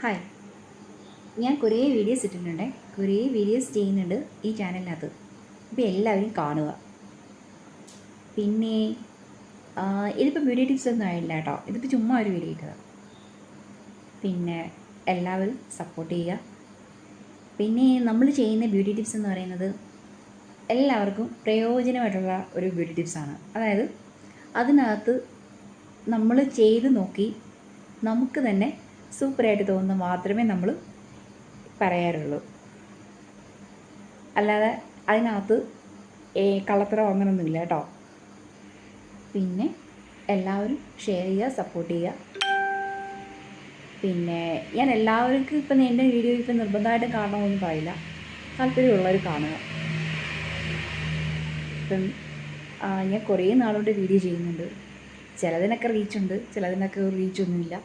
Hi, ഞാൻ കുറേ videos ഇട്ടിട്ടുണ്ട്. കുറേ വീഡിയോസ് ചെയ്യുന്നുണ്ട് ഈ ചാനലിനകത്ത്. അപ്പോൾ എല്ലാവരും കാണുക. പിന്നെ ഇതിപ്പോൾ ബ്യൂട്ടി ടിപ്സ് ഒന്നും ആയില്ല കേട്ടോ. ഇതിപ്പോൾ ചുമ്മാ ഒരു വീഡിയോ ഇട്ടതാണ്. പിന്നെ എല്ലാവരും സപ്പോർട്ട് ചെയ്യുക. പിന്നെ നമ്മൾ ചെയ്യുന്ന ബ്യൂട്ടി ടിപ്സ് എന്ന് പറയുന്നത് എല്ലാവർക്കും പ്രയോജനമായിട്ടുള്ള ഒരു ബ്യൂട്ടി ടിപ്സാണ്. അതായത് അതിനകത്ത് നമ്മൾ ചെയ്ത് നോക്കി നമുക്ക് തന്നെ സൂപ്പറായിട്ട് തോന്നുന്നത് മാത്രമേ നമ്മൾ പറയാറുള്ളൂ. അല്ലാതെ അതിനകത്ത് കള്ളത്തരം അങ്ങനെയൊന്നുമില്ല കേട്ടോ. പിന്നെ എല്ലാവരും ഷെയർ ചെയ്യുക, സപ്പോർട്ട് ചെയ്യുക. പിന്നെ ഞാൻ എല്ലാവർക്കും ഇപ്പം എൻ്റെ വീഡിയോ ഇപ്പം നിർബന്ധമായിട്ടും കാണണമെന്ന് പറയില്ല, താല്പര്യമുള്ളവർ കാണുക. ഇപ്പം ഞാൻ കുറേ നാളുകൊണ്ട് വീഡിയോ ചെയ്യുന്നുണ്ട്. ചിലതിനൊക്കെ റീച്ചുണ്ട്, ചിലതിനൊക്കെ റീച്ചൊന്നുമില്ല.